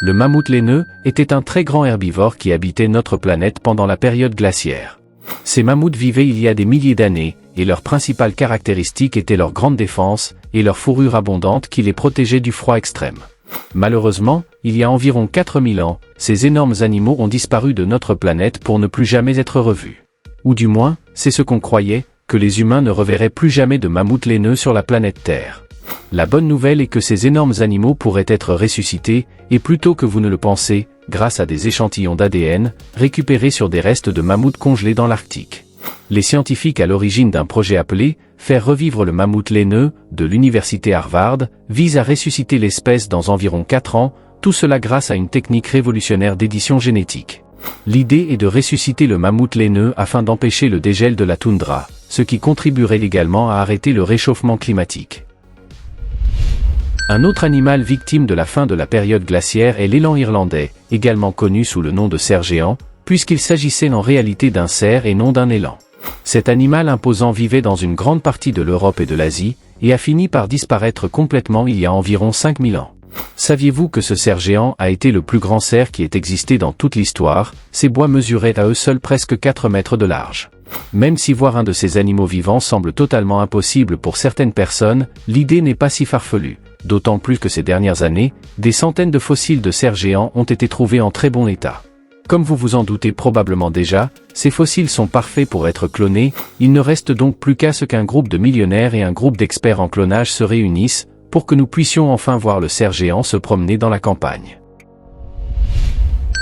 Le mammouth laineux était un très grand herbivore qui habitait notre planète pendant la période glaciaire. Ces mammouths vivaient il y a des milliers d'années, et leur principale caractéristique était leur grande défense, et leur fourrure abondante qui les protégeait du froid extrême. Malheureusement, il y a environ 4000 ans, ces énormes animaux ont disparu de notre planète pour ne plus jamais être revus. Ou du moins, c'est ce qu'on croyait, que les humains ne reverraient plus jamais de mammouths laineux sur la planète Terre. La bonne nouvelle est que ces énormes animaux pourraient être ressuscités, et plutôt que vous ne le pensez, grâce à des échantillons d'ADN, récupérés sur des restes de mammouths congelés dans l'Arctique. Les scientifiques à l'origine d'un projet appelé « Faire revivre le mammouth laineux » de l'université Harvard, visent à ressusciter l'espèce dans environ 4 ans, tout cela grâce à une technique révolutionnaire d'édition génétique. L'idée est de ressusciter le mammouth laineux afin d'empêcher le dégel de la toundra, ce qui contribuerait également à arrêter le réchauffement climatique. Un autre animal victime de la fin de la période glaciaire est l'élan irlandais, également connu sous le nom de cerf géant, puisqu'il s'agissait en réalité d'un cerf et non d'un élan. Cet animal imposant vivait dans une grande partie de l'Europe et de l'Asie, et a fini par disparaître complètement il y a environ 5000 ans. Saviez-vous que ce cerf géant a été le plus grand cerf qui ait existé dans toute l'histoire? Ces bois mesuraient à eux seuls presque 4 mètres de large. Même si voir un de ces animaux vivants semble totalement impossible pour certaines personnes, l'idée n'est pas si farfelue. D'autant plus que ces dernières années, des centaines de fossiles de cerfs géants ont été trouvés en très bon état. Comme vous vous en doutez probablement déjà, ces fossiles sont parfaits pour être clonés, il ne reste donc plus qu'à ce qu'un groupe de millionnaires et un groupe d'experts en clonage se réunissent, pour que nous puissions enfin voir le cerf géant se promener dans la campagne.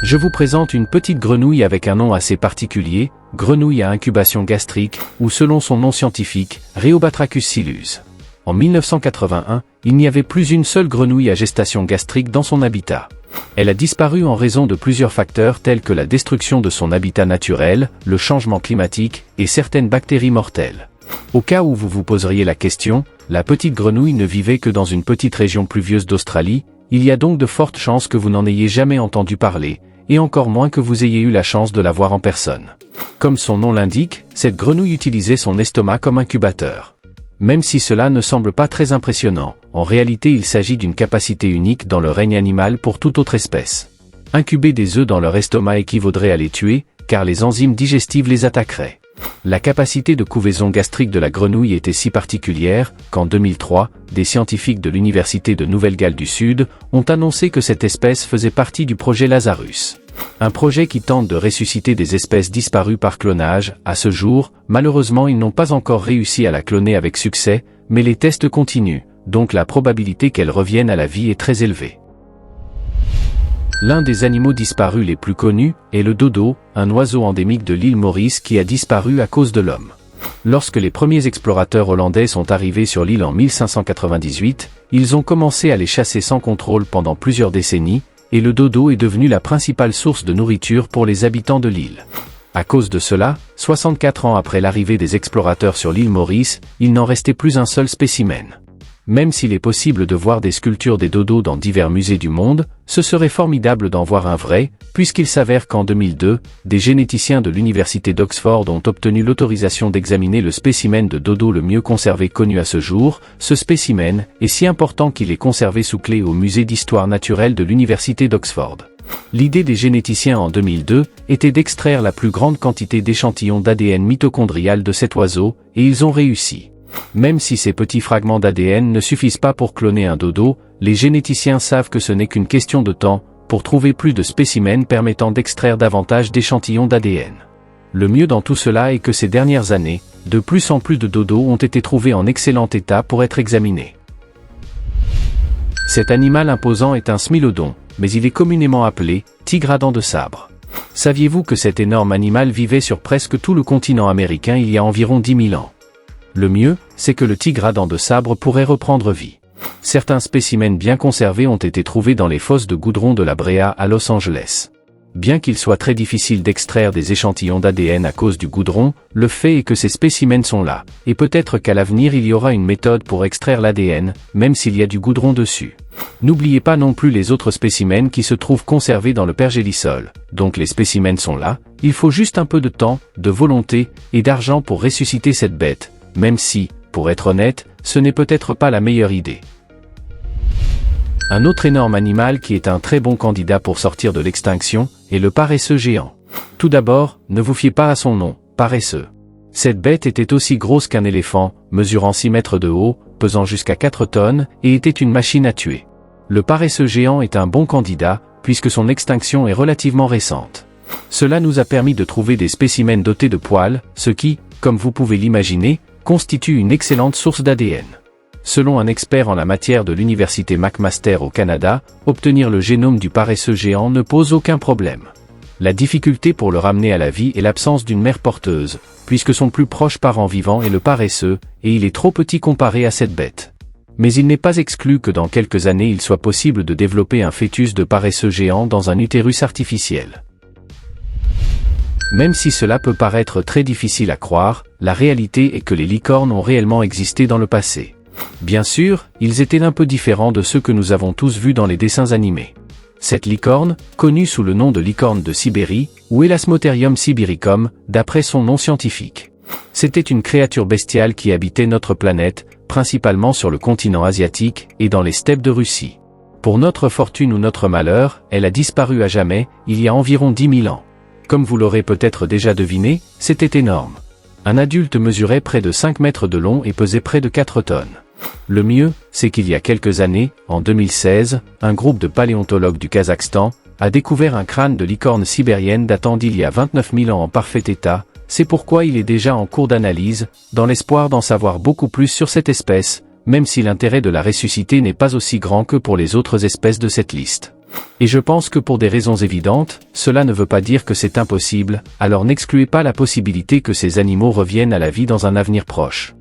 Je vous présente une petite grenouille avec un nom assez particulier, grenouille à incubation gastrique, ou selon son nom scientifique, Rheobatrachus silus. En 1981, il n'y avait plus une seule grenouille à gestation gastrique dans son habitat. Elle a disparu en raison de plusieurs facteurs tels que la destruction de son habitat naturel, le changement climatique, et certaines bactéries mortelles. Au cas où vous vous poseriez la question, la petite grenouille ne vivait que dans une petite région pluvieuse d'Australie, il y a donc de fortes chances que vous n'en ayez jamais entendu parler, et encore moins que vous ayez eu la chance de la voir en personne. Comme son nom l'indique, cette grenouille utilisait son estomac comme incubateur. Même si cela ne semble pas très impressionnant, en réalité il s'agit d'une capacité unique dans le règne animal pour toute autre espèce. Incuber des œufs dans leur estomac équivaudrait à les tuer, car les enzymes digestives les attaqueraient. La capacité de couvaison gastrique de la grenouille était si particulière, qu'en 2003, des scientifiques de l'Université de Nouvelle-Galles du Sud ont annoncé que cette espèce faisait partie du projet Lazarus. Un projet qui tente de ressusciter des espèces disparues par clonage. À ce jour, malheureusement ils n'ont pas encore réussi à la cloner avec succès, mais les tests continuent, donc la probabilité qu'elle revienne à la vie est très élevée. L'un des animaux disparus les plus connus est le dodo, un oiseau endémique de l'île Maurice qui a disparu à cause de l'homme. Lorsque les premiers explorateurs hollandais sont arrivés sur l'île en 1598, ils ont commencé à les chasser sans contrôle pendant plusieurs décennies, et le dodo est devenu la principale source de nourriture pour les habitants de l'île. À cause de cela, 64 ans après l'arrivée des explorateurs sur l'île Maurice, il n'en restait plus un seul spécimen. Même s'il est possible de voir des sculptures des dodos dans divers musées du monde, ce serait formidable d'en voir un vrai, puisqu'il s'avère qu'en 2002, des généticiens de l'université d'Oxford ont obtenu l'autorisation d'examiner le spécimen de dodo le mieux conservé connu à ce jour. Ce spécimen est si important qu'il est conservé sous clé au musée d'histoire naturelle de l'université d'Oxford. L'idée des généticiens en 2002 était d'extraire la plus grande quantité d'échantillons d'ADN mitochondrial de cet oiseau, et ils ont réussi. Même si ces petits fragments d'ADN ne suffisent pas pour cloner un dodo, les généticiens savent que ce n'est qu'une question de temps, pour trouver plus de spécimens permettant d'extraire davantage d'échantillons d'ADN. Le mieux dans tout cela est que ces dernières années, de plus en plus de dodos ont été trouvés en excellent état pour être examinés. Cet animal imposant est un smilodon, mais il est communément appelé tigre à dents de sabre. Saviez-vous que cet énorme animal vivait sur presque tout le continent américain il y a environ 10 000 ans? Le mieux, c'est que le tigre à dents de sabre pourrait reprendre vie. Certains spécimens bien conservés ont été trouvés dans les fosses de goudron de la Brea à Los Angeles. Bien qu'il soit très difficile d'extraire des échantillons d'ADN à cause du goudron, le fait est que ces spécimens sont là, et peut-être qu'à l'avenir il y aura une méthode pour extraire l'ADN, même s'il y a du goudron dessus. N'oubliez pas non plus les autres spécimens qui se trouvent conservés dans le pergélisol. Donc les spécimens sont là, il faut juste un peu de temps, de volonté, et d'argent pour ressusciter cette bête. Même si, pour être honnête, ce n'est peut-être pas la meilleure idée. Un autre énorme animal qui est un très bon candidat pour sortir de l'extinction est le paresseux géant. Tout d'abord, ne vous fiez pas à son nom, paresseux. Cette bête était aussi grosse qu'un éléphant, mesurant 6 mètres de haut, pesant jusqu'à 4 tonnes, et était une machine à tuer. Le paresseux géant est un bon candidat, puisque son extinction est relativement récente. Cela nous a permis de trouver des spécimens dotés de poils, ce qui, comme vous pouvez l'imaginer, constitue une excellente source d'ADN. Selon un expert en la matière de l'université McMaster au Canada, obtenir le génome du paresseux géant ne pose aucun problème. La difficulté pour le ramener à la vie est l'absence d'une mère porteuse, puisque son plus proche parent vivant est le paresseux, et il est trop petit comparé à cette bête. Mais il n'est pas exclu que dans quelques années il soit possible de développer un fœtus de paresseux géant dans un utérus artificiel. Même si cela peut paraître très difficile à croire, la réalité est que les licornes ont réellement existé dans le passé. Bien sûr, ils étaient un peu différents de ceux que nous avons tous vus dans les dessins animés. Cette licorne, connue sous le nom de licorne de Sibérie, ou Elasmotherium sibiricum, d'après son nom scientifique. C'était une créature bestiale qui habitait notre planète, principalement sur le continent asiatique et dans les steppes de Russie. Pour notre fortune ou notre malheur, elle a disparu à jamais, il y a environ 10 000 ans. Comme vous l'aurez peut-être déjà deviné, c'était énorme. Un adulte mesurait près de 5 mètres de long et pesait près de 4 tonnes. Le mieux, c'est qu'il y a quelques années, en 2016, un groupe de paléontologues du Kazakhstan a découvert un crâne de licorne sibérienne datant d'il y a 29 000 ans en parfait état. C'est pourquoi il est déjà en cours d'analyse, dans l'espoir d'en savoir beaucoup plus sur cette espèce, même si l'intérêt de la ressusciter n'est pas aussi grand que pour les autres espèces de cette liste. Et je pense que pour des raisons évidentes, cela ne veut pas dire que c'est impossible, alors n'excluez pas la possibilité que ces animaux reviennent à la vie dans un avenir proche.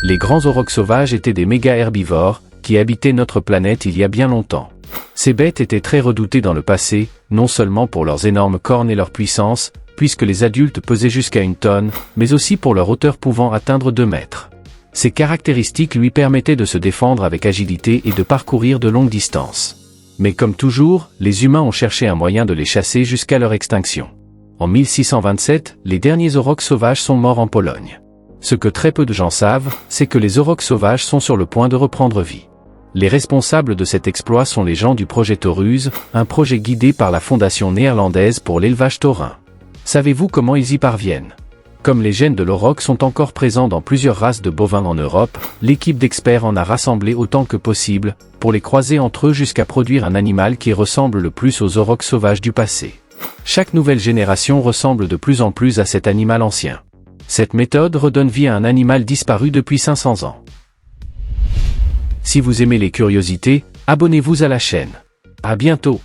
Les grands aurochs sauvages étaient des méga-herbivores, qui habitaient notre planète il y a bien longtemps. Ces bêtes étaient très redoutées dans le passé, non seulement pour leurs énormes cornes et leur puissance, puisque les adultes pesaient jusqu'à 1 tonne, mais aussi pour leur hauteur pouvant atteindre 2 mètres. Ces caractéristiques lui permettaient de se défendre avec agilité et de parcourir de longues distances. Mais comme toujours, les humains ont cherché un moyen de les chasser jusqu'à leur extinction. En 1627, les derniers aurochs sauvages sont morts en Pologne. Ce que très peu de gens savent, c'est que les aurochs sauvages sont sur le point de reprendre vie. Les responsables de cet exploit sont les gens du projet Taurus, un projet guidé par la Fondation néerlandaise pour l'élevage taurin. Savez-vous comment ils y parviennent? Comme les gènes de l'auroch sont encore présents dans plusieurs races de bovins en Europe, l'équipe d'experts en a rassemblé autant que possible, pour les croiser entre eux jusqu'à produire un animal qui ressemble le plus aux aurochs sauvages du passé. Chaque nouvelle génération ressemble de plus en plus à cet animal ancien. Cette méthode redonne vie à un animal disparu depuis 500 ans. Si vous aimez les curiosités, abonnez-vous à la chaîne. À bientôt.